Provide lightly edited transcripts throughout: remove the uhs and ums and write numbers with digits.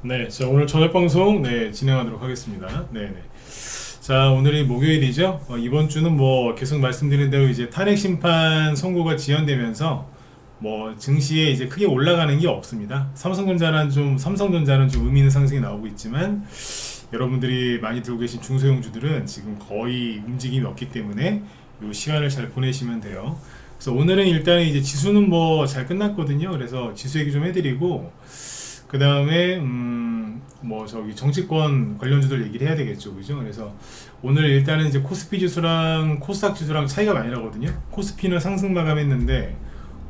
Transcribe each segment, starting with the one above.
네, 자 오늘 저녁 방송 진행하도록 하겠습니다. 네네. 자 오늘이 목요일이죠. 이번 주는 뭐 계속 말씀드린 대로 이제 탄핵 심판 선고가 지연되면서 뭐 증시에 이제 크게 올라가는 게 없습니다. 삼성전자는 좀 의미 있는 상승이 나오고 있지만 여러분들이 많이 들고 계신 중소형주들은 지금 거의 움직임이 없기 때문에 이 시간을 잘 보내시면 돼요. 그래서 오늘은 일단 이제 지수는 뭐 잘 끝났거든요. 그래서 지수 얘기 좀 해드리고 그 다음에 뭐 저기 정치권 관련주들 얘기를 해야 되겠죠, 그죠? 그래서 오늘 일단은 이제 코스피 지수랑 코스닥 지수랑 차이가 많이 나거든요. 코스피는 상승 마감했는데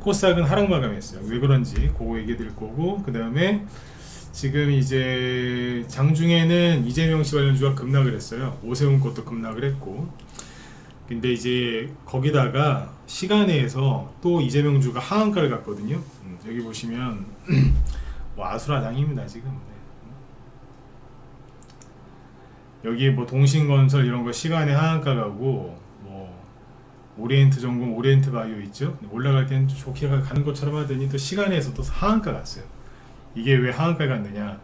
코스닥은 하락 마감했어요. 왜 그런지 그거 얘기 드릴 거고, 그 다음에 지금 이제 장중에는 이재명 씨 관련주가 급락을 했어요. 오세훈 것도 급락을 했고, 근데 이제 거기다가 시간에서 또 이재명 주가 하한가를 갔거든요. 여기 보시면 뭐 아수라장입니다 지금. 여기 뭐 동신건설 이런 거 시간에 하한가 가고, 뭐 오리엔트전공 오리엔트바이오 있죠. 올라갈 때는 좋게 가는 것처럼 하더니 또 시간에서 또 하한가 갔어요. 이게 왜 하한가 갔느냐?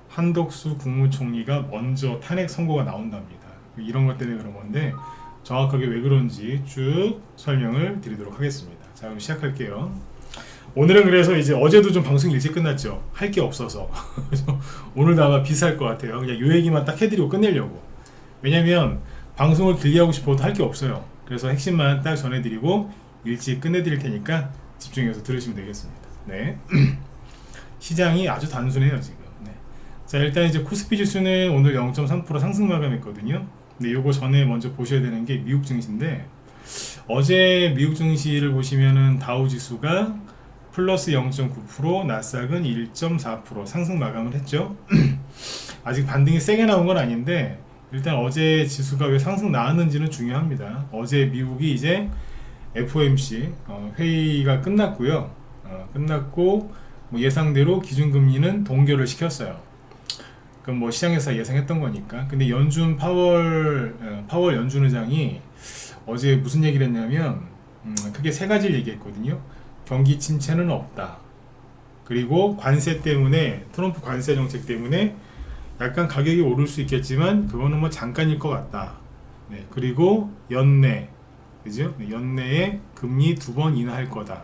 한덕수 국무총리가 먼저 탄핵 선고가 나온답니다. 이런 것 때문에 그런 건데 정확하게 왜 그런지 쭉 설명을 드리도록 하겠습니다. 자, 그럼 시작할게요. 오늘은 그래서 이제 어제도 좀 방송 일찍 끝났죠. 할 게 없어서. 그래서 오늘도 아마 비쌀 것 같아요. 그냥 요 얘기만 딱 해드리고 끝내려고. 왜냐면 방송을 길게 하고 싶어도 할 게 없어요. 그래서 핵심만 딱 전해드리고 일찍 끝내드릴 테니까 집중해서 들으시면 되겠습니다. 네. 시장이 아주 단순해요 지금. 네. 자, 일단 이제 코스피 지수는 오늘 0.3% 상승 마감했거든요. 근데 요거 전에 먼저 보셔야 되는 게 미국 증시인데, 어제 미국 증시를 보시면은 다우 지수가 플러스 0.9%, 나스닥은 1.4% 상승 마감을 했죠. 아직 반등이 세게 나온 건 아닌데 일단 어제 지수가 왜 상승 나왔는지는 중요합니다. 어제 미국이 이제 FOMC 회의가 끝났고요. 끝났고 뭐 예상대로 기준금리는 동결을 시켰어요. 그럼 뭐 시장에서 예상했던 거니까. 근데 연준 파월 연준 의장이 어제 무슨 얘기를 했냐면 크게 세 가지를 얘기했거든요. 경기 침체는 없다. 그리고 관세 때문에, 트럼프 관세 정책 때문에 약간 가격이 오를 수 있겠지만 그거는 뭐 잠깐일 것 같다. 네, 그리고 연내, 그죠? 네, 연내에 금리 2번 인하할 거다.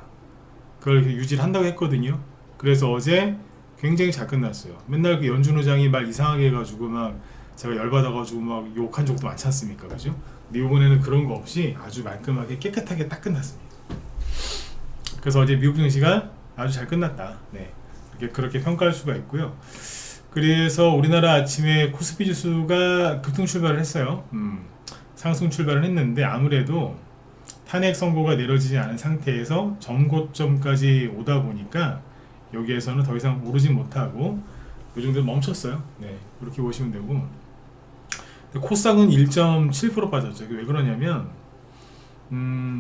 그걸 유지를 한다고 했거든요. 그래서 어제 굉장히 잘 끝났어요. 맨날 그 연준 의장이 말 이상하게 해가지고 막 제가 열받아가지고 막 욕한 적도 많지 않습니까, 그죠? 근데 이번에는 그런 거 없이 아주 말끔하게 깨끗하게 딱 끝났습니다. 그래서 어제 미국 증시가 아주 잘 끝났다. 네, 그렇게 평가할 수가 있고요. 그래서 우리나라 아침에 코스피 지수가 급등 출발을 했어요. 상승 출발을 했는데 아무래도 탄핵 선고가 내려지지 않은 상태에서 전고점까지 오다 보니까 여기에서는 더 이상 오르지 못하고 이 정도 멈췄어요. 네, 그렇게 보시면 되고, 코스닥은 1.7% 빠졌죠. 왜 그러냐면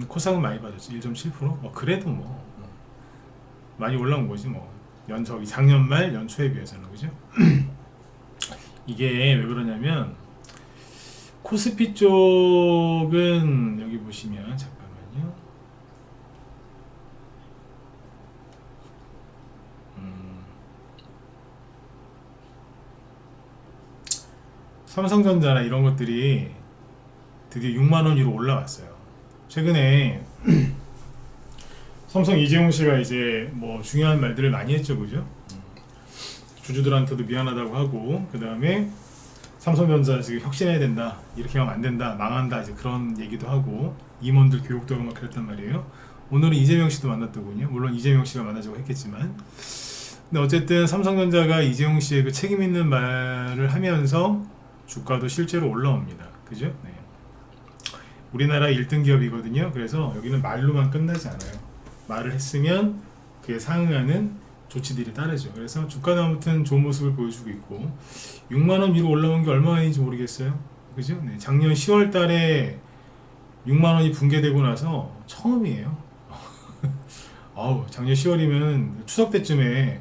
코스닥은 많이 빠졌죠. 1.7%? 그래도 뭐 많이 올라온 거지 뭐. 저기 작년 말 연초에 비해서는, 그죠? 이게 왜 그러냐면 코스피 쪽은 여기 보시면 잠깐만요. 삼성전자나 이런 것들이 드디어 6만 원 위로 올라왔어요. 최근에 삼성 이재용 씨가 이제 뭐 중요한 말들을 많이 했죠, 그죠? 주주들한테도 미안하다고 하고, 그 다음에 삼성전자 지금 혁신해야 된다, 이렇게 하면 안 된다, 망한다, 이제 그런 얘기도 하고 임원들 교육도 하고 막 그랬단 말이에요. 오늘은 이재명 씨도 만났더군요. 물론 이재명 씨가 만나자고 했겠지만, 근데 어쨌든 삼성전자가 이재용 씨의 그 책임 있는 말을 하면서 주가도 실제로 올라옵니다. 그죠? 네. 우리나라 1등 기업이거든요. 그래서 여기는 말로만 끝나지 않아요. 말을 했으면 그에 상응하는 조치들이 따르죠. 그래서 주가는 아무튼 좋은 모습을 보여주고 있고, 6만원 위로 올라온 게 얼마인지 모르겠어요. 그죠? 네. 작년 10월 달에 6만원이 붕괴되고 나서 처음이에요. 아우, 작년 10월이면 추석 때쯤에,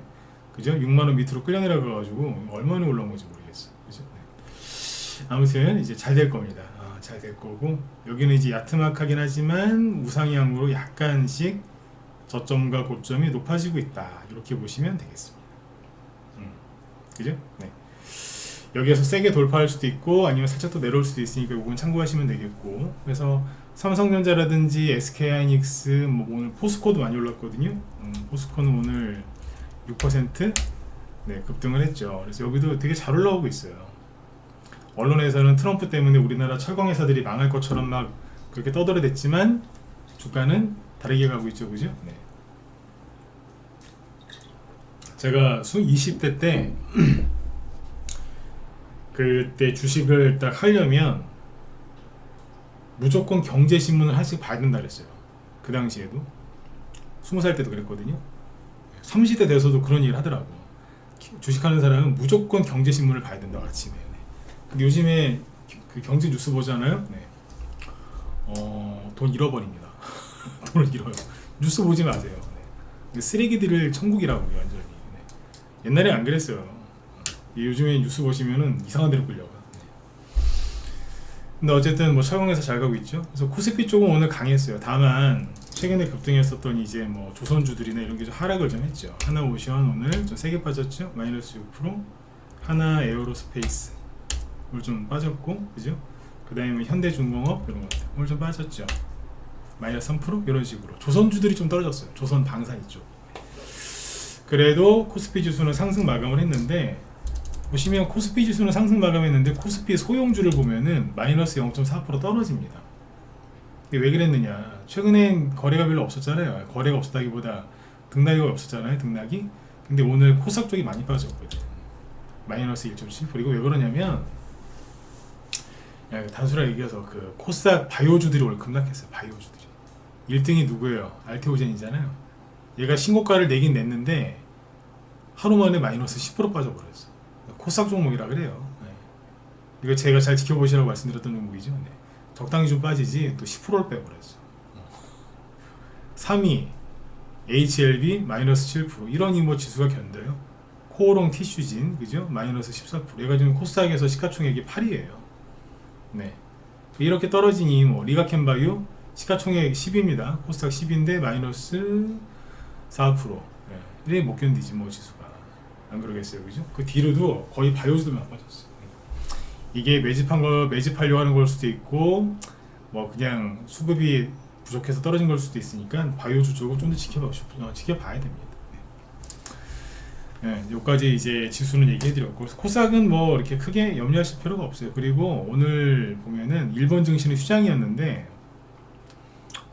그죠? 6만원 밑으로 끌려 내려가가지고 얼마나 올라온 건지 모르겠어. 그죠? 네. 아무튼 이제 잘 될 겁니다. 잘 될 거고, 여기는 이제 야트막하긴 하지만 우상향으로 약간씩 저점과 고점이 높아지고 있다, 이렇게 보시면 되겠습니다. 그죠? 네. 여기에서 세게 돌파할 수도 있고 아니면 살짝 더 내려올 수도 있으니까 이건 참고하시면 되겠고. 그래서 삼성전자라든지 SK하이닉스, 뭐 오늘 포스코도 많이 올랐거든요. 포스코는 오늘 6% 네, 급등을 했죠. 그래서 여기도 되게 잘 올라오고 있어요. 언론에서는 트럼프 때문에 우리나라 철강 회사들이 망할 것처럼 막 그렇게 떠들어댔지만 주가는 다르게 가고 있죠, 그죠? 네. 제가 20대 때 그때 주식을 딱 하려면 무조건 경제신문을 하나씩 봐야 된다 그랬어요. 그 당시에도 20살 때도 그랬거든요. 30대 돼서도 그런 얘기를 하더라고. 주식하는 사람은 무조건 경제신문을 봐야 된다고 아침에. 네. 근데 요즘에 그 경제 뉴스 보잖아요. 네. 돈 잃어버립니다. 돈을 잃어요. 뉴스 보지 마세요. 네. 쓰레기들을 천국이라고요, 완전히. 네. 옛날에 안 그랬어요. 요즘에 뉴스 보시면은 이상한 데로 끌려가. 근데 어쨌든 뭐 철강에서 잘 가고 있죠. 그래서 코스피 쪽은 오늘 강했어요. 다만 최근에 급등했었던 이제 뭐 조선주들이나 이런 게 좀 하락을 좀 했죠. 하나오션 오늘 좀 세게 빠졌죠. 마이너스 6%. 하나 에어로스페이스 오늘 좀 빠졌고, 그죠? 그 다음에 현대중공업 이런 것들 오늘 좀 빠졌죠. 마이너스 3% 이런 식으로 조선주들이 좀 떨어졌어요. 조선 방산 이쪽. 그래도 코스피 지수는 상승 마감을 했는데, 보시면 코스피 지수는 상승 마감했는데 코스피 소형주를 보면은 마이너스 0.4% 떨어집니다. 이게 왜 그랬느냐? 최근엔 거래가 별로 없었잖아요. 거래가 없었다기보다 등락이 없었잖아요. 등락이. 근데 오늘 코스닥 쪽이 많이 빠졌거든요. 마이너스 1.7%. 그리고 왜 그러냐면 단순하게 얘기해서 그 코스닥 바이오주들이 오늘 급락했어요. 바이오주들이. 1등이 누구예요? 알테오젠이잖아요. 얘가 신고가를 내긴 냈는데 하루 만에 마이너스 10% 빠져버렸어. 코스닥 종목이라 그래요. 네. 이거 제가 잘 지켜보시라고 말씀드렸던 종목이죠. 네. 적당히 좀 빠지지 또 10%를 빼버렸어. 3위 HLB 마이너스 7%. 이런 뭐 지수가 견뎌요. 코오롱 티슈진, 그죠? 마이너스 14%. 얘가 지금 코스닥에서 시가총액이 8위예요. 네. 이렇게 떨어지니 뭐 리가켄바이오 시가총액 10입니다. 코스닥 10인데 마이너스 4%. 네. 이래 못 견디지 뭐 지수가. 안 그러겠어요, 그죠? 그 뒤로도 거의 바이오주들만 빠졌어요. 이게 매집하려고 하는 걸 수도 있고, 뭐 그냥 수급이 부족해서 떨어진 걸 수도 있으니까 바이오주 쪽을 좀 더 지켜봐야 됩니다. 네, 여기까지 이제 지수는 얘기해드렸고, 코스닥은 뭐 이렇게 크게 염려하실 필요가 없어요. 그리고 오늘 보면은 일본 증시는 휴장이었는데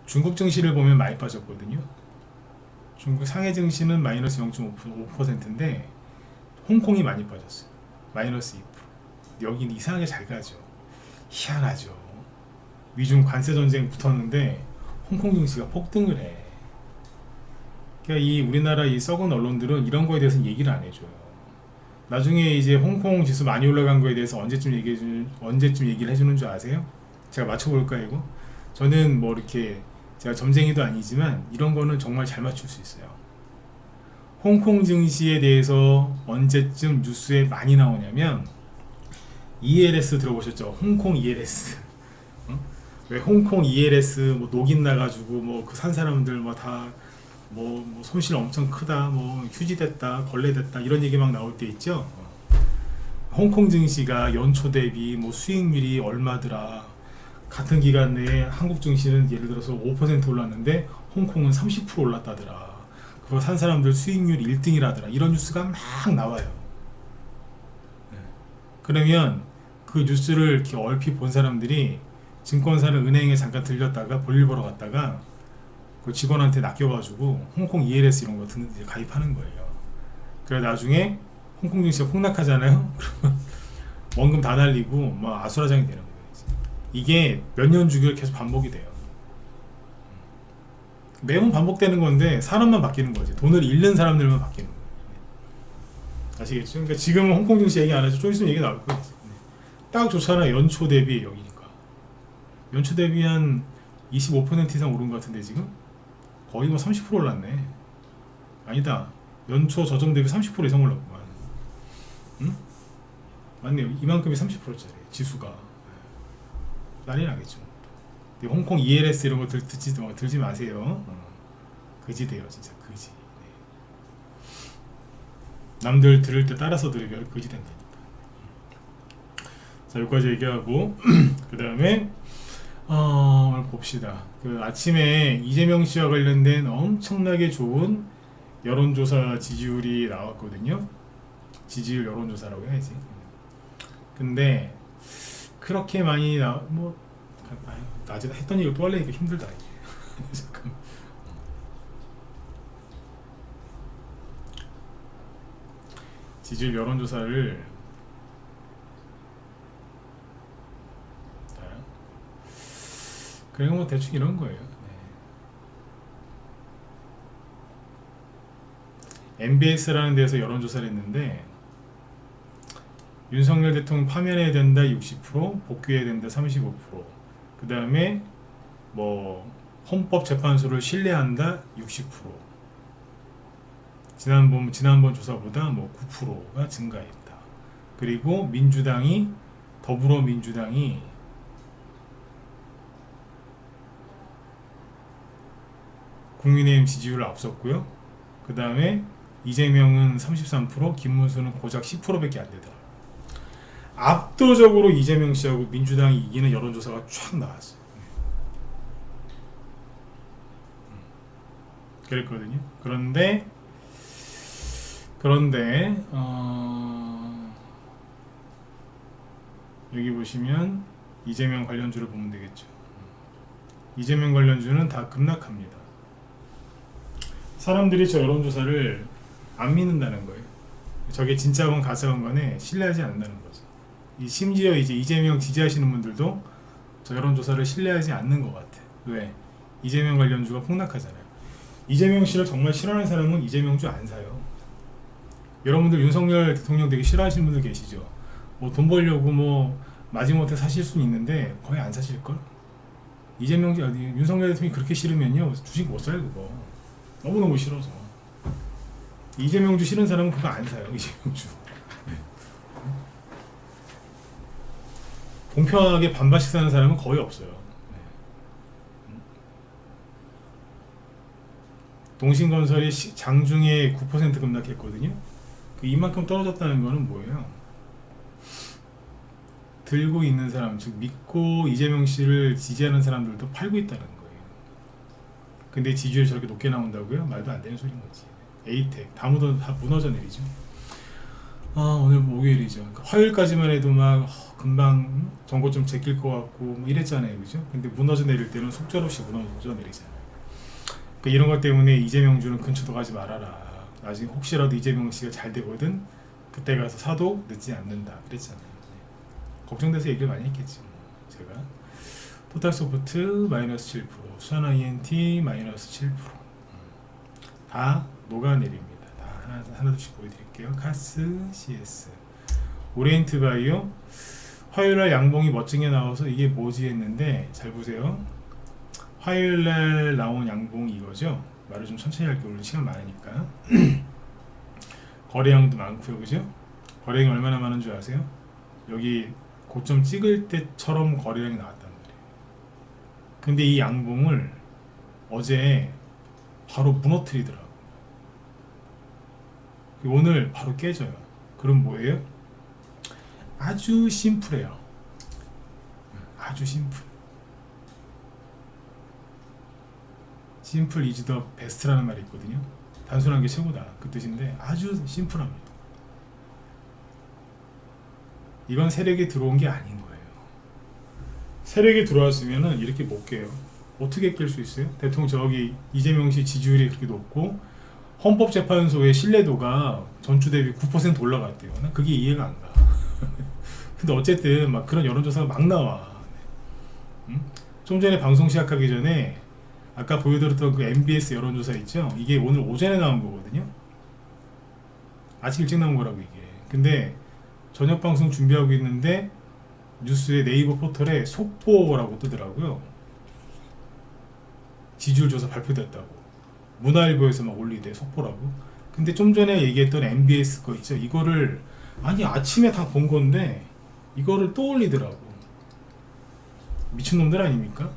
중국 증시를 보면 많이 빠졌거든요. 중국 상해 증시는 마이너스 0.5%인데 홍콩이 많이 빠졌어요. 마이너스 2%. 여긴 이상하게 잘 가죠. 희한하죠. 미중 관세 전쟁 붙었는데 홍콩 증시가 폭등을 해. 그러니까 이 우리나라 이 썩은 언론들은 이런 거에 대해서는 얘기를 안 해줘요. 나중에 이제 홍콩 지수 많이 올라간 거에 대해서 언제쯤 얘기를 해주는 줄 아세요? 제가 맞춰볼까요, 이거? 저는 뭐 이렇게 제가 점쟁이도 아니지만 이런 거는 정말 잘 맞출 수 있어요. 홍콩 증시에 대해서 언제쯤 뉴스에 많이 나오냐면 ELS 들어보셨죠? 홍콩 ELS. 왜 홍콩 ELS 뭐 녹인 나가지고 뭐 그 산 사람들 뭐 다 뭐 손실 엄청 크다, 뭐 휴지됐다, 걸레됐다 이런 얘기 막 나올 때 있죠. 홍콩 증시가 연초 대비 뭐 수익률이 얼마더라. 같은 기간 내에 한국 증시는 예를 들어서 5% 올랐는데 홍콩은 30% 올랐다더라. 그거 산 사람들 수익률 1등이라더라. 이런 뉴스가 막 나와요. 그러면 그 뉴스를 이렇게 얼핏 본 사람들이 증권사는 은행에 잠깐 들렸다가 볼일 보러 갔다가 그 직원한테 낚여가지고 홍콩 ELS 이런 거 이제 가입하는 거예요. 그래 나중에 홍콩 증시가 폭락하잖아요. 그러면 원금 다 날리고 막 아수라장이 되는 거예요. 이게 몇 년 주기로 계속 반복이 돼요. 매번 반복되는 건데 사람만 바뀌는 거지. 돈을 잃는 사람들만 바뀌는 거예요. 아시겠죠? 그러니까 지금은 홍콩 증시 얘기 안 해서 좀 있으면 얘기 나올 거예요. 딱 좋잖아. 연초 대비 여기니까. 연초 대비 한 25% 이상 오른 것 같은데 지금? 거의 뭐 30% 올랐네. 아니다. 연초 저점 대비 30% 이상 올랐구만. 응? 맞네요. 이만큼이 30%짜리 지수가. 난리 나겠죠. 근데 홍콩 ELS 이런 거 들지 마세요. 그지 돼요, 진짜 그지. 네. 남들 들을 때 따라서 들으면 거지 된다니까. 자, 여기까지 얘기하고 그 다음에 오늘 봅시다. 그 아침에 이재명 씨와 관련된 엄청나게 좋은 여론조사 지지율이 나왔거든요. 지지율 여론조사라고 해야지. 근데 그렇게 많이 낮에 했던 얘기를 또 하려니까 힘들다 이게. 잠깐. 지지율 여론조사를 그냥 뭐 대충 이런 거예요. 네. MBS라는 데서 여론조사를 했는데 윤석열 대통령 파면해야 된다 60%, 복귀해야 된다 35%, 그 다음에 뭐 헌법재판소를 신뢰한다 60%, 지난번 조사보다 뭐 9%가 증가했다. 그리고 더불어민주당이 국민의힘 지지율을 앞섰고요. 그 다음에 이재명은 33%, 김문수는 고작 10%밖에 안 되더라. 압도적으로 이재명 씨하고 민주당이 이기는 여론조사가 쫙 나왔어요. 그랬거든요. 그런데 여기 보시면 이재명 관련주를 보면 되겠죠. 이재명 관련주는 다 급락합니다. 사람들이 저 여론조사를 안 믿는다는 거예요. 저게 진짜건 가짜건 간에 신뢰하지 않는다는 거죠. 심지어 이제 이재명 지지하시는 분들도 저 여론조사를 신뢰하지 않는 것 같아. 왜? 이재명 관련주가 폭락하잖아요. 이재명 씨를 정말 싫어하는 사람은 이재명주 안 사요. 여러분들 윤석열 대통령 되게 싫어하시는 분들 계시죠? 뭐 돈 벌려고 뭐 마지못해 사실 수는 있는데 거의 안 사실걸? 윤석열 대통령이 그렇게 싫으면요 주식 못 사요 그거. 너무너무 싫어서. 이재명주 싫은 사람은 그거 안 사요. 이재명주. 네. 공평하게 반반씩 사는 사람은 거의 없어요. 네. 동신건설이 장중에 9% 급락했거든요. 이만큼 떨어졌다는 거는 뭐예요? 들고 있는 사람, 즉 믿고 이재명 씨를 지지하는 사람들도 팔고 있다는 거예요. 근데 지지율이 저렇게 높게 나온다고요? 말도 안 되는 소리인 거지. 에이텍 다 무너져 내리죠. 오늘 목요일이죠. 그러니까 화요일까지만 해도 막 금방 정고점 제낄 것 같고 뭐 이랬잖아요, 그죠? 근데 무너져 내릴 때는 속절없이 무너져 내리잖아요. 그러니까 이런 것 때문에 이재명주는 근처도 가지 말아라. 나중에 혹시라도 이재명 씨가 잘 되거든 그때 가서 사도 늦지 않는다 그랬잖아요. 걱정돼서 얘기를 많이 했겠죠. 제가 토탈소프트 마이너스 7%, 수하나 ENT 마이너스 7%, 다 녹아내립니다. 다 하나둘씩 보여드릴게요. 카스, CS, 오리엔트 바이오. 화요일날 양봉이 멋지게 나와서 이게 뭐지 했는데 잘 보세요. 화요일날 나온 양봉이 이거죠. 말을 좀 천천히 할게요. 오늘 시간 많으니까. 거래량도 많고요, 그죠? 거래량이 얼마나 많은 줄 아세요? 여기 고점 찍을 때처럼 거래량이 나왔단 말이에요. 근데 이 양봉을 어제 바로 무너뜨리더라고요. 오늘 바로 깨져요. 그럼 뭐예요? 아주 심플해요. 아주 심플. 심플 이즈 더 베스트라는 말이 있거든요. 단순한 게 최고다 그 뜻인데 아주 심플합니다. 이건 세력이 들어온 게 아닌 거예요. 세력이 들어왔으면은 이렇게 못 깨요. 어떻게 깰 수 있어요? 대통령 저기 이재명 씨 지지율이 그렇게 높고 헌법재판소의 신뢰도가 전주 대비 9% 올라갔대요. 난 그게 이해가 안 가. 근데 어쨌든 막 그런 여론조사가 막 나와. 좀 전에 방송 시작하기 전에 아까 보여드렸던 그 MBS 여론조사 있죠? 이게 오늘 오전에 나온 거거든요. 아침 일찍 나온 거라고 이게. 근데 저녁 방송 준비하고 있는데 뉴스의 네이버 포털에 속보라고 뜨더라고요. 지지율 조사 발표됐다고. 문화일보에서 막 올리대 속보라고. 근데 좀 전에 얘기했던 MBS 거 있죠? 이거를 아니 아침에 다 본 건데 이거를 또 올리더라고. 미친놈들 아닙니까?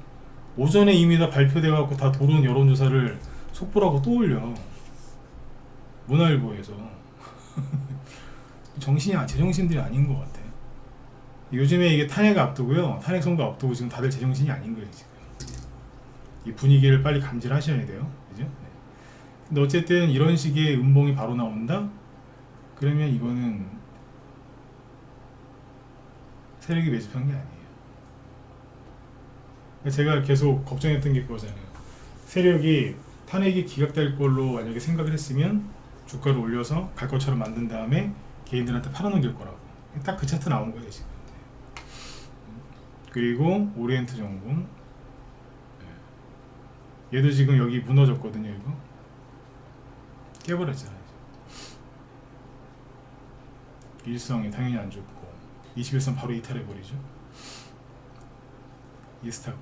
오전에 이미 다 발표돼갖고 다 도는 여론조사를 속보라고 또 올려. 문화일보에서. 제정신들이 아닌 것 같아. 요즘에 이게 탄핵 앞두고요. 탄핵 선거 앞두고 지금 다들 제정신이 아닌 거예요, 지금. 이 분위기를 빨리 감지하셔야 돼요. 그죠? 네. 근데 어쨌든 이런 식의 음봉이 바로 나온다? 그러면 이거는 세력이 매집한 게 아니에요. 제가 계속 걱정했던 게 그거잖아요. 세력이 탄핵이 기각될 걸로 만약에 생각을 했으면 주가를 올려서 갈 것처럼 만든 다음에 개인들한테 팔아넘길 거라고. 딱 그 차트 나온 거예요, 지금. 그리고 오리엔트 전공. 얘도 지금 여기 무너졌거든요, 이거. 깨버렸잖아요. 일성이 당연히 안 좋고 21선 바로 이탈해버리죠. 이스타크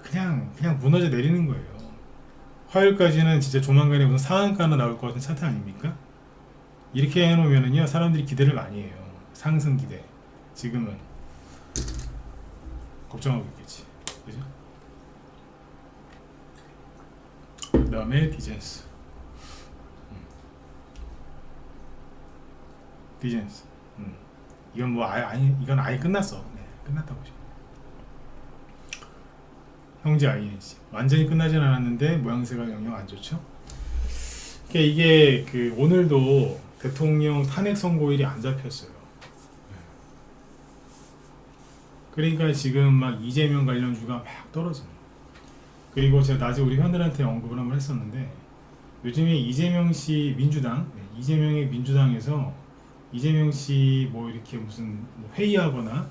그냥 무너져 내리는 거예요. 화요일까지는 진짜 조만간에 무슨 상한가나 나올 것 같은 차트 아닙니까? 이렇게 해놓으면은요, 사람들이 기대를 많이 해요. 상승 기대. 지금은 걱정하고 있겠지. 그죠? 그 다음에 디젠스. 디젠스. 이건 뭐 이건 아예 끝났어. 네, 끝났다고 보시면. 형제 INC 완전히 끝나진 않았는데 모양새가 영영 안 좋죠. 그러니까 이게 그 오늘도 대통령 탄핵 선고일이 안 잡혔어요. 그러니까 지금 막 이재명 관련주가 막 떨어지는. 그리고 제가 낮에 우리 회원들한테 언급을 한번 했었는데, 요즘에 이재명 씨 민주당, 이재명의 민주당에서 이재명 씨 뭐 이렇게 무슨 뭐 회의하거나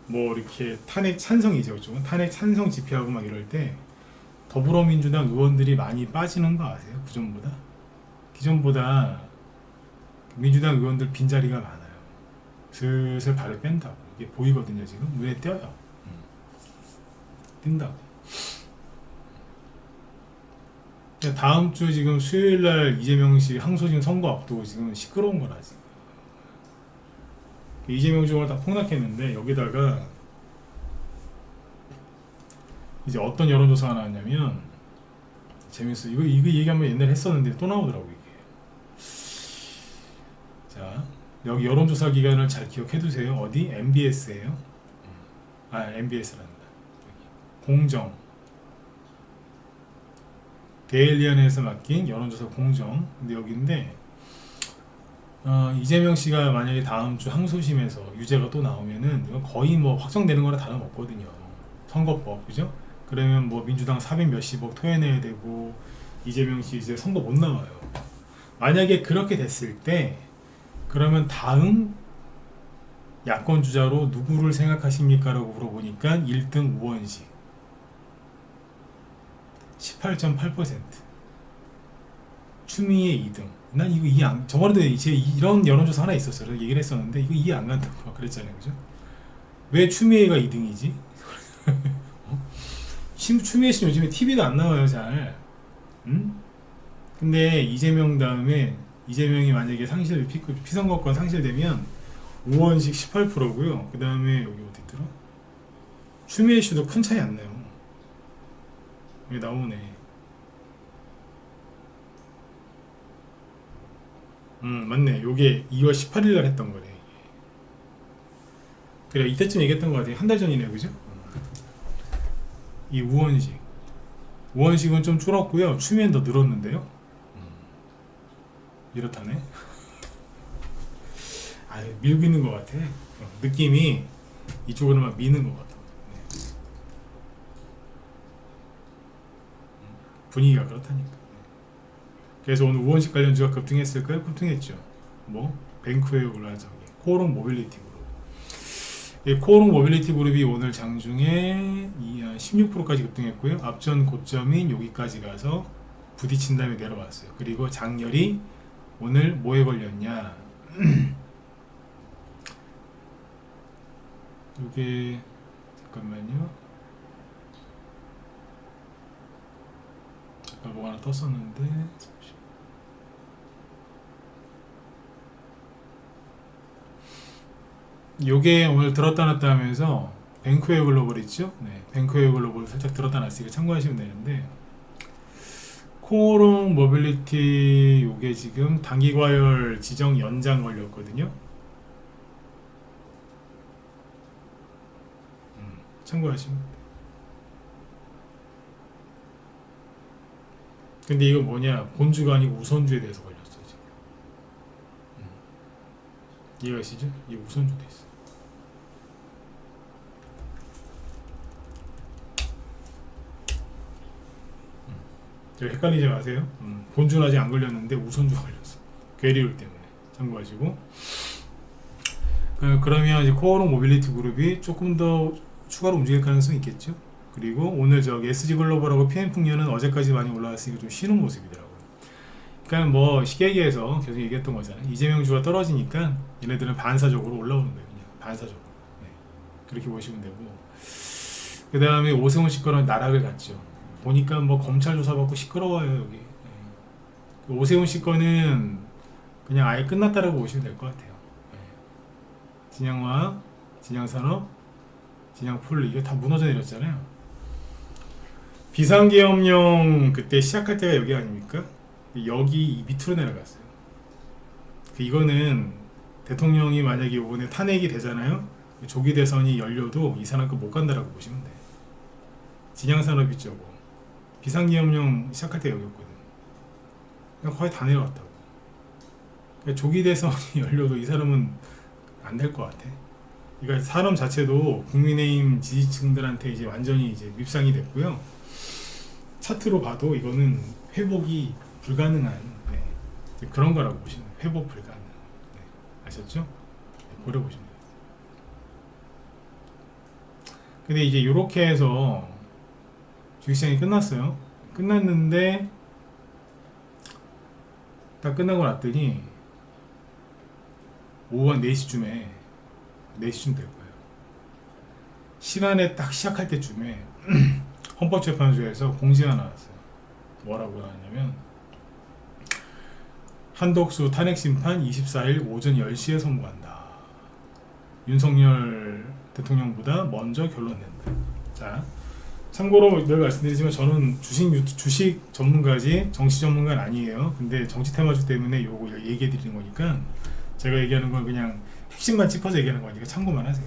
뭐 이렇게 탄핵 찬성이죠, 그쪽은 탄핵 찬성 집회하고 막 이럴 때 더불어민주당 의원들이 많이 빠지는 거 아세요? 기존보다 민주당 의원들 빈자리가 많아요. 슬슬 발을 뺀다고. 이게 보이거든요, 지금 눈에 띄어요. 띈다고. 다음 주 지금 수요일날 이재명 씨 항소심 선거 앞두고 지금 시끄러운 거라 지금. 이재명 주가 다 폭락했는데, 여기다가 이제 어떤 여론조사가 나왔냐면 재밌어. 이거 얘기 한번 옛날에 했었는데 또 나오더라고 이게. 자, 여기 여론조사 기관을 잘 기억해두세요. 어디? MBS예요. MBS랍니다. 공정. 데일리언에서 맡긴 여론조사 공정. 근데 여기인데, 이재명 씨가 만약에 다음 주 항소심에서 유죄가 또 나오면은 이건 거의 뭐 확정되는 거나 다름없거든요. 선거법, 그죠? 그러면 뭐 민주당 400 몇십억 토해내야 되고, 이재명 씨 이제 선거 못 나와요. 만약에 그렇게 됐을 때, 그러면 다음 야권 주자로 누구를 생각하십니까? 라고 물어보니까 1등 우원식 18.8%, 추미애 2등. 난 이거 이해 안, 저번에도 이제 이런 여론조사 하나 있었어요. 얘기를 했었는데 이거 이해 안 간다고 그랬잖아요, 그죠? 왜 추미애가 2등이지? 추미애 씨 요즘에 TV도 안 나와요, 잘. 응? 근데 이재명 다음에, 이재명이 만약에 피선거권 상실되면 우원식 18%고요. 그 다음에 여기 어디 있더라? 추미애 씨도 큰 차이 안 나요. 여기 나오네. 맞네. 요게 2월 18일 날 했던 거네. 그래, 이때쯤 얘기했던 거 같아요. 한 달 전이네요, 그죠? 이 우원식은 좀 줄었고요. 추미애는 더 늘었는데요. 이렇다네. 밀고 있는 것 같아. 느낌이 이쪽으로 막 미는 것 같아. 분위기가 그렇다니까. 그래서 오늘 우원식 관련주가 급등했을까요? 급등했죠. 뭐 뱅크웨어 올라저기 코오롱 모빌리티 그룹. 이 코오롱 모빌리티 그룹이 오늘 장중에 16%까지 급등했고요. 앞전 고점인 여기까지 가서 부딪힌 다음에 내려왔어요. 그리고 장렬히 오늘 뭐에 걸렸냐? 이게 잠깐만요. 아까 뭐 하나 떴었는데. 요게 오늘 들었다 놨다 하면서 뱅크웨어 글로벌 있죠? 네, 뱅크웨어 글로벌 살짝 들었다 놨으니까 참고하시면 되는데, 코오롱 모빌리티 요게 지금 단기 과열 지정 연장 걸렸거든요. 참고하시면 돼요. 근데 이거 뭐냐, 본주가 아니고 우선주에 대해서 걸렸어 지금. 이해가시죠? 이게 우선주 돼 있어. 헷갈리지 마세요. 본주는 아직 안 걸렸는데 우선주가 걸렸어. 괴리율 때문에 참고하시고. 그러면 이제 코오롱 모빌리티 그룹이 조금 더 추가로 움직일 가능성이 있겠죠. 그리고 오늘 저기 SG 글로벌하고 PM풍년은 어제까지 많이 올라왔으니까 좀 쉬는 모습이더라고요. 그러니까 뭐 쉽게 얘기해서 계속 얘기했던 거잖아요. 이재명 주가 떨어지니까 얘네들은 반사적으로 올라오는 거예요. 그냥 반사적으로. 네. 그렇게 보시면 되고. 그 다음에 오세훈 씨 거는 나락을 갔죠. 보니까 뭐 검찰 조사받고 시끄러워요 여기. 네. 오세훈 씨 거는 그냥 아예 끝났다라고 보시면 될 것 같아요. 네. 진양화학, 진양산업, 진양폴 이게 다 무너져 내렸잖아요. 비상계엄령 그때 시작할 때가 여기 아닙니까? 여기 밑으로 내려갔어요. 이거는 대통령이 만약에 이번에 탄핵이 되잖아요. 조기 대선이 열려도 이 사람 거 못 간다라고 보시면 돼요. 진양산업 이쪽으로 비상계엄령 시작할 때 여기였거든. 그냥 거의 다 내려갔다고. 그러니까 조기 대선이 열려도 이 사람은 안 될 것 같아. 그러니까 사람 자체도 국민의힘 지지층들한테 이제 완전히 이제 밉상이 됐고요. 차트로 봐도 이거는 회복이 불가능한 그런 거라고 보시면 돼요. 회복 불가능. 아셨죠? 고려 보시면 돼요. 근데 이제 이렇게 해서 주식시장이 끝났어요. 끝났는데 딱 끝나고 났더니 오후 한 4시쯤에 4시쯤 될 거예요. 시간에 딱 시작할 때쯤에 헌법재판소에서 공지가 나왔어요. 뭐라고 나왔냐면 한덕수 탄핵심판 24일 오전 10시에 선고한다. 윤석열 대통령보다 먼저 결론낸다. 자, 참고로 늘 말씀드리지만 저는 주식 전문가지 정치 전문가는 아니에요. 근데 정치 테마주 때문에 요거 얘기해 드리는 거니까 제가 얘기하는 건 그냥 핵심만 짚어서 얘기하는 거니까 참고만 하세요.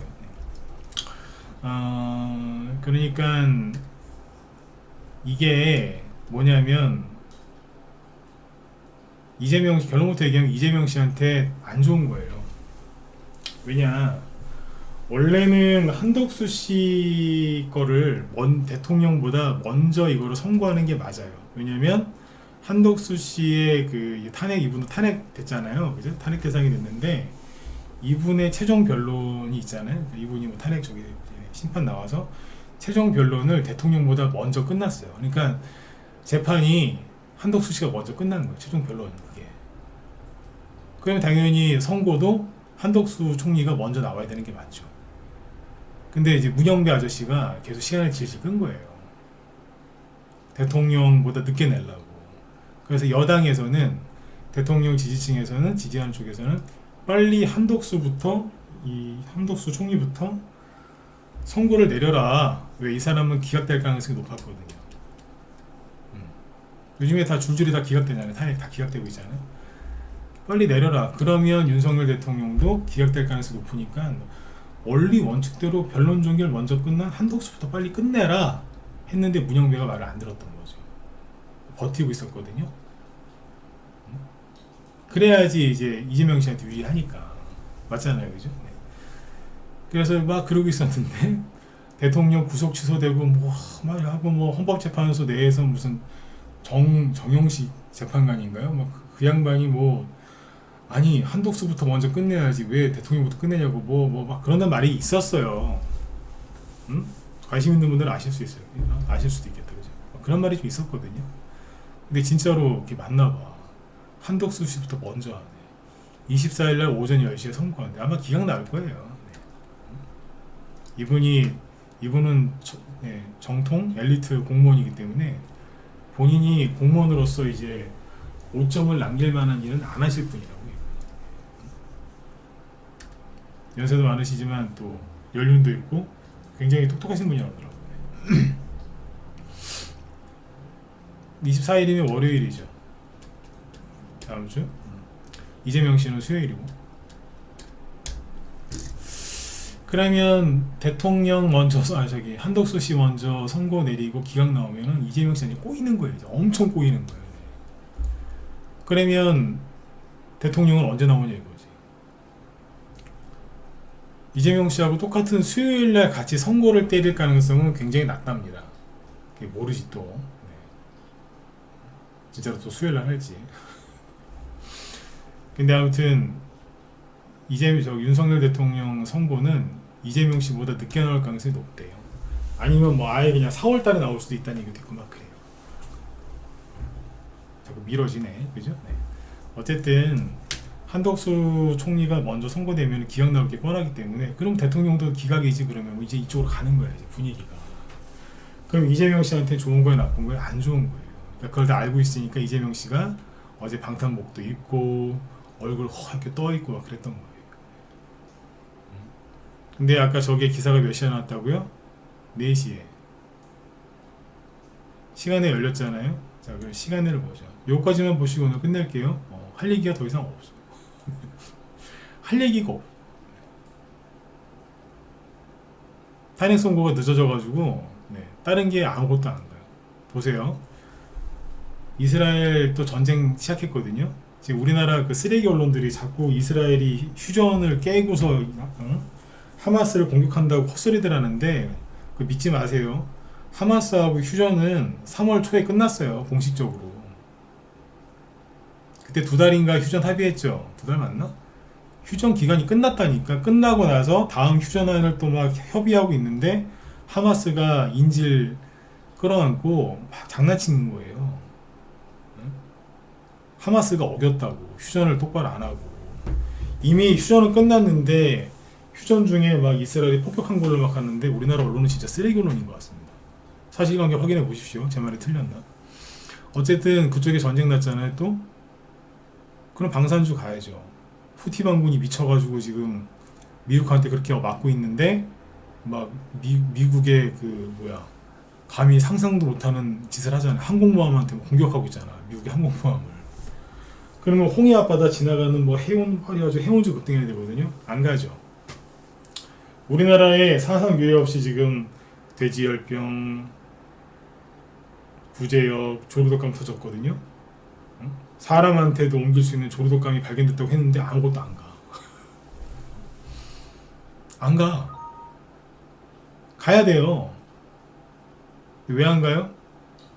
그러니까 이게 뭐냐면 이재명 씨, 결론부터 얘기하면 이재명 씨한테 안 좋은 거예요. 왜냐, 원래는 한덕수 씨 거를 대통령보다 먼저 이거를 선고하는 게 맞아요. 왜냐면 한덕수 씨의 그 탄핵, 이분도 탄핵 됐잖아요. 그죠? 탄핵 대상이 됐는데 이분의 최종 변론이 있잖아요. 이분이 뭐 탄핵 저기 심판 나와서 최종 변론을 대통령보다 먼저 끝났어요. 그러니까 재판이 한덕수 씨가 먼저 끝난 거예요. 최종 변론 그게. 그러면 당연히 선고도 한덕수 총리가 먼저 나와야 되는 게 맞죠. 근데 이제 문영배 아저씨가 계속 시간을 질질 끈 거예요. 대통령보다 늦게 내려고. 그래서 여당에서는, 대통령 지지층에서는, 지지하는 쪽에서는 빨리 한덕수 총리부터 선고를 내려라. 왜? 이 사람은 기각될 가능성이 높았거든요. 요즘에 다 줄줄이 다 기각되잖아요. 탄핵 다 기각되고 있잖아요. 빨리 내려라. 그러면 윤석열 대통령도 기각될 가능성이 높으니까 원리 원칙대로 변론 종결 먼저 끝난 한덕수부터 빨리 끝내라 했는데 문영배가 말을 안 들었던 거죠. 버티고 있었거든요. 그래야지 이제 이재명 씨한테 유리하니까. 맞잖아요. 그죠? 네. 그래서 막 그러고 있었는데 대통령 구속 취소되고 막 하고 헌법재판소 내에서 무슨 정용식 재판관인가요? 막 그 양반이 아니 한독수부터 먼저 끝내야지 왜 대통령부터 끝내냐고 막 그런 말이 있었어요. 관심 있는 분들은 아실 수 있어요. 아실 수도 있겠다. 그죠? 그런 말이 좀 있었거든요. 근데 진짜로 이렇게 맞나봐. 한덕수 씨부터 먼저 하네. 24일날 오전 10시에 선고하는데 아마 기각 날 거예요. 네. 이분은 정통 엘리트 공무원이기 때문에 본인이 공무원으로서 이제 오점을 남길 만한 일은 안 하실 분이라고요. 연세도 많으시지만 또 연륜도 있고 굉장히 똑똑하신 분이라고 하더라고요. 24일이면 월요일이죠. 다음 주. 이재명 씨는 수요일이고. 그러면 대통령 먼저 한덕수 씨 먼저 선고 내리고 기각 나오면은 이재명 씨는 꼬이는 거예요. 이제 엄청 꼬이는 거예요. 그러면 대통령은 언제 나오냐 이거지. 이재명 씨하고 똑같은 수요일 날 같이 선고를 때릴 가능성은 굉장히 낮답니다. 모르지 또. 네. 진짜로 또 수요일 날 할지. 근데 아무튼 윤석열 대통령 선고는 이재명 씨보다 늦게 나올 가능성이 높대요. 아니면 뭐 아예 그냥 4월 달에 나올 수도 있다는 얘기도 있고 막 그래요. 자꾸 미뤄지네, 그죠? 네. 어쨌든 한덕수 총리가 먼저 선고되면 기각 나올 게 뻔하기 때문에 그럼 대통령도 기각이지. 그러면 뭐 이제 이쪽으로 가는 거야 이제 분위기가. 그럼 이재명 씨한테 좋은 거야 나쁜 거야? 안 좋은 거예요. 그러니까 그걸 다 알고 있으니까 이재명 씨가 어제 방탄복도 입고 얼굴 허옇게 떠 있고 막 그랬던 거예요. 근데 아까 저게 기사가 몇 시에 나왔다고요? 4시에 시간에 열렸잖아요. 자, 그럼 시간을 보죠. 요까지만 보시고 오늘 끝낼게요. 할 얘기가 더 이상 없어. 할 얘기가 없어. 탄핵 선고가 늦어져가지고 다른 게 아무것도 안 가요. 보세요. 이스라엘 또 전쟁 시작했거든요. 지금 우리나라 그 쓰레기 언론들이 자꾸 이스라엘이 휴전을 깨고서 하마스를 공격한다고 헛소리들 하는데 그 믿지 마세요. 하마스하고 휴전은 3월 초에 끝났어요. 공식적으로. 그때 2달인가 휴전 합의했죠. 2달 맞나? 휴전 기간이 끝났다니까. 끝나고 나서 다음 휴전안을 또 막 협의하고 있는데 하마스가 인질 끌어안고 막 장난치는 거예요. 하마스가 어겼다고. 휴전을 똑바로 안 하고. 이미 휴전은 끝났는데 휴전 중에 막 이스라엘이 폭격한 걸로 막 하는데 우리나라 언론은 진짜 쓰레기 언론인 것 같습니다. 사실관계 확인해 보십시오. 제 말이 틀렸나. 어쨌든 그쪽에 전쟁 났잖아요 또. 그럼 방산주 가야죠. 후티 반군이 미쳐가지고 지금 미국한테 그렇게 맞고 있는데 막 미국의 감히 상상도 못하는 짓을 하잖아요. 항공모함한테 공격하고 있잖아. 미국의 항공모함을. 그러면 홍해 앞바다 지나가는 뭐 해운주 급등해야 되거든요. 안 가죠. 우리나라에 사상 유례 없이 지금 돼지열병, 구제역, 조류독감 터졌거든요. 사람한테도 옮길 수 있는 조류독감이 발견됐다고 했는데 아무것도 안 가. 안 가. 가야 돼요. 왜 안 가요?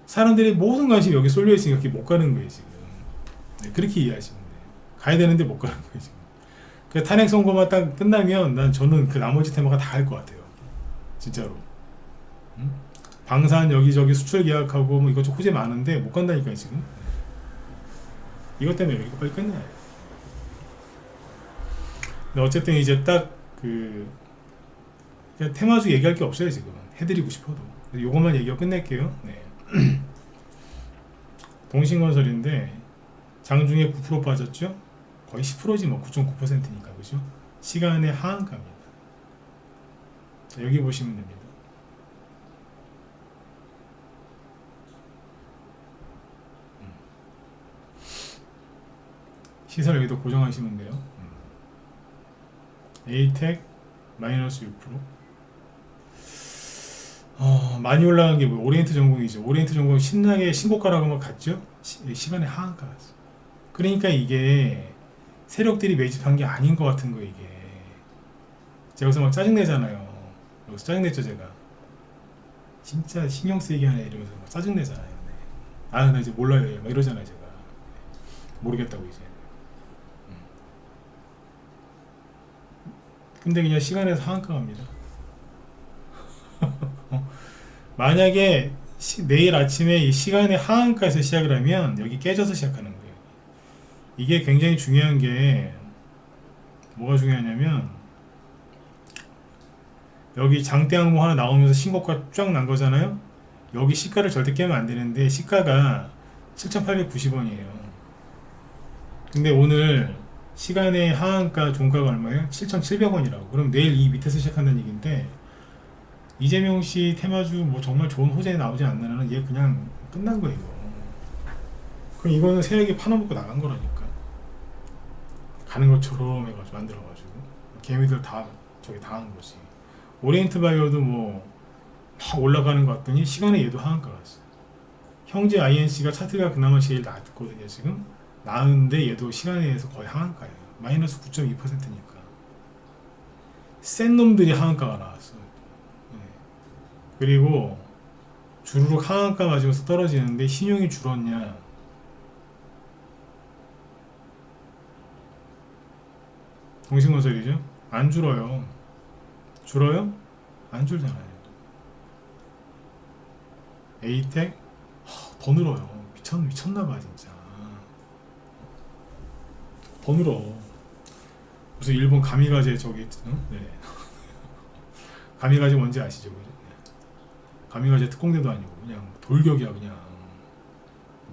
사람들이 모든 관심이 여기 쏠려 있으니까 못 가는 거예요 지금. 그렇게 이해하시면 돼요. 가야 되는데 못 가는 거예요 지금. 그 탄핵 선고만 딱 끝나면 저는 그 나머지 테마가 다 할 것 같아요. 진짜로. 방산 여기저기 수출 계약하고 뭐 이것저것 호재 많은데 못 간다니까요 지금. 이것 때문에 이거 빨리 끝내야 해요. 근데 어쨌든 이제 딱 테마주 얘기할 게 없어요 지금. 해드리고 싶어도. 요것만 얘기하고 끝낼게요. 네. 동신건설인데 장중에 9% 빠졌죠? 거의 10%지 뭐 9.9%니까 그죠? 시간의 하한가입니다. 자, 여기 보시면 됩니다. 시설 여기도 고정하시면 돼요. 에이텍 마이너스 6%. 많이 올라간 게 뭐 오리엔트 전공이죠. 오리엔트 전공 신나게 신고가라고 막 갔죠. 시간의 하한가 갔어. 그러니까 이게 세력들이 매집한 게 아닌 것 같은 거 이게. 제가 여기서 막 짜증내잖아요. 여기서 짜증냈죠 제가. 진짜 신경 쓰이게 하네 이러면서 막 짜증내잖아요. 네. 나 이제 몰라요 막 이러잖아요 제가. 모르겠다고 이제. 근데 그냥 시간에서 하한가 갑니다. 만약에 내일 아침에 이 시간의 하한가에서 시작을 하면 여기 깨져서 시작하는 거예요. 이게 굉장히 중요한 게 뭐가 중요하냐면 여기 장대 항목 하나 나오면서 신고가 쫙 난 거잖아요. 여기 시가를 절대 깨면 안 되는데 시가가 7,890원이에요. 근데 오늘 시간의 하한가 종가가 얼마예요? 7,700원이라고. 그럼 내일 이 밑에서 시작한다는 얘기인데 이재명 씨 테마주 뭐 정말 좋은 호재에 나오지 않는 한은 얘 그냥 끝난 거예요. 그럼 이거는 세력이 파놓고 나간 거라니까. 가는 것처럼 해가지고 만들어가지고 개미들 다 저기 당한 거지. 오리엔트 바이오도 뭐 막 올라가는 것 같더니 시간에 얘도 하한가 갔어. 형제 INC가 차트가 그나마 제일 낮거든요. 지금 나은데 얘도 시간에서 거의 하한가예요. 마이너스 9.2%니까 센 놈들이 하한가가 나왔어. 네. 그리고 주르륵 하한가 가지고서 떨어지는데 신용이 줄었냐? 동신건설이죠? 안 줄어요. 줄어요? 안 줄잖아요. 에이텍 더 늘어요. 미쳤나봐 진짜. 더 늘어. 무슨 일본 가미가제 저기 네. 가미가제 뭔지 아시죠? 가미가제 특공대도 아니고 그냥 돌격이야. 그냥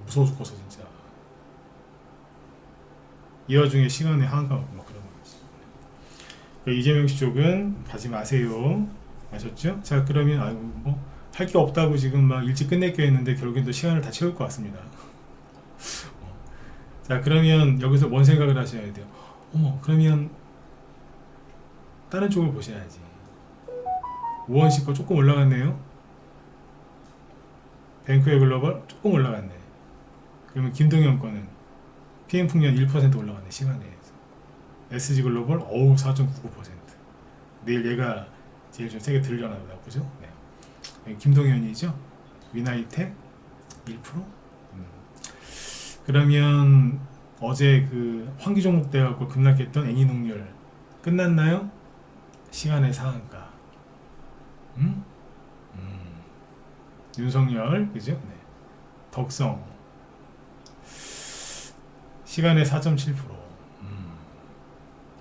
무서워 죽겠어 진짜. 이 와중에 시간에 하한가 막 그런 거지. 이재명 씨 쪽은 가지 마세요. 아셨죠? 자, 그러면 아이고 뭐 할 게 없다고 지금 막 일찍 끝낼게 했는데 결국엔 또 시간을 다 채울 것 같습니다. 자, 그러면 여기서 뭔 생각을 하셔야 돼요? 그러면 다른 쪽을 보셔야지. 우원식 거 조금 올라갔네요. 뱅크웨어 글로벌 조금 올라갔네. 그러면 김동현 거는 PM풍년 1% 올라갔네. 시간에. SG 글로벌 4.99%. 내일 얘가 제일 좀 세게 들려나 보다. 보죠? 네. 김동현이죠. 위나이텍 1%. 그러면 어제 그 환기 종목 돼갖고 급락했던 애니농률 끝났나요? 시간의 상한가. 윤석열 그죠? 네. 덕성 시간의 4.7%.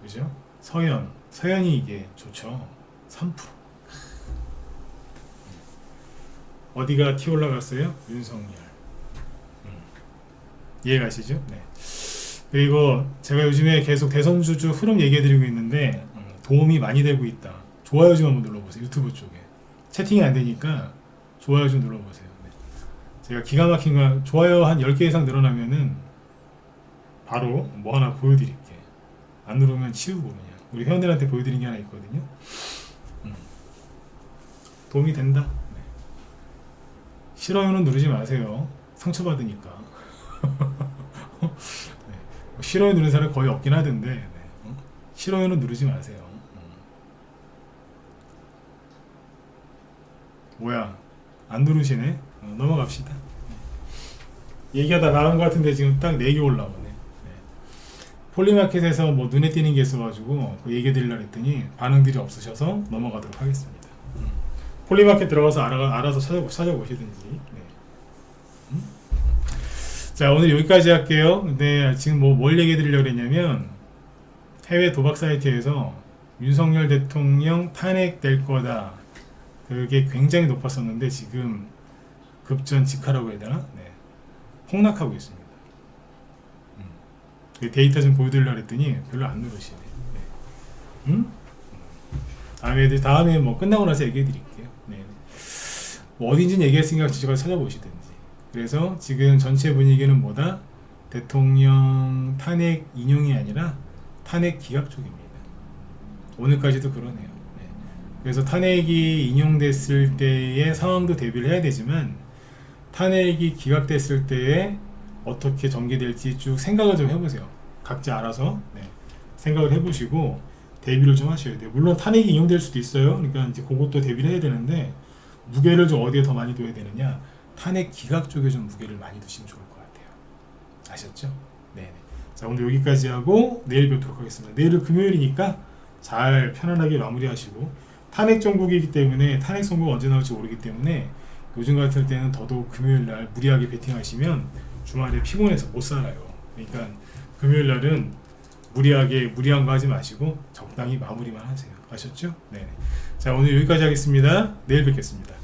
그죠? 서현이 이게 좋죠. 3%. 어디가 튀어 올라갔어요? 윤석열. 이해가시죠? 네. 그리고 제가 요즘에 계속 대선주주 흐름 얘기해드리고 있는데 도움이 많이 되고 있다. 좋아요 좀 한번 눌러보세요. 유튜브 쪽에 채팅이 안 되니까 좋아요 좀 눌러보세요. 네. 제가 기가 막힌 거 좋아요 한 10개 이상 늘어나면은 바로 뭐 하나 보여드릴게. 안 누르면 치우고 그냥 우리 회원들한테 보여드린 게 하나 있거든요. 도움이 된다. 네. 싫어요는 누르지 마세요. 상처받으니까. 네. 싫어요 누르는 사람 거의 없긴 하던데 네. 싫어요는 누르지 마세요. 뭐야 안 누르시네. 넘어갑시다. 얘기하다 나간 것 같은데 지금 딱 4개 올라오네. 네. 폴리마켓에서 뭐 눈에 띄는 게 있어가지고 그 얘기 드리려고 했더니 반응들이 없으셔서 넘어가도록 하겠습니다. 폴리마켓 들어가서 알아서 찾아보시든지. 네. 자, 오늘 여기까지 할게요. 근데 지금 뭘 얘기 드리려고 했냐면 해외 도박 사이트에서 윤석열 대통령 탄핵될 거다. 그게 굉장히 높았었는데 지금 급전 직하라고 해야 되나? 네. 폭락하고 있습니다. 그 데이터 좀 보여드리려고 했더니 별로 안 누르시네. 네. 다음에 뭐 끝나고 나서 얘기해 드릴게요. 네. 뭐 어딘지는 얘기했으니까 직접 찾아보시든지. 그래서 지금 전체 분위기는 뭐다? 대통령 탄핵 인용이 아니라 탄핵 기각 쪽입니다. 오늘까지도 그러네요. 네. 그래서 탄핵이 인용됐을 때의 상황도 대비를 해야 되지만 탄핵이 기각됐을 때에 어떻게 전개될지 쭉 생각을 좀 해보세요. 각자 알아서 네. 생각을 해보시고 대비를 좀 하셔야 돼요. 물론 탄핵이 인용될 수도 있어요. 그러니까 이제 그것도 대비를 해야 되는데 무게를 좀 어디에 더 많이 둬야 되느냐? 탄핵 기각 쪽에 좀 무게를 많이 두시면 좋을 것 같아요. 아셨죠? 네. 자, 오늘 여기까지 하고 내일 뵙도록 하겠습니다. 내일은 금요일이니까 잘 편안하게 마무리하시고 탄핵 정국이기 때문에 탄핵 선고가 언제 나올지 모르기 때문에 요즘 같을 때는 더더욱 금요일날 무리하게 베팅하시면 주말에 피곤해서 못 살아요. 그러니까 금요일날은 무리한 거 하지 마시고 적당히 마무리만 하세요. 아셨죠? 네. 자, 오늘 여기까지 하겠습니다. 내일 뵙겠습니다.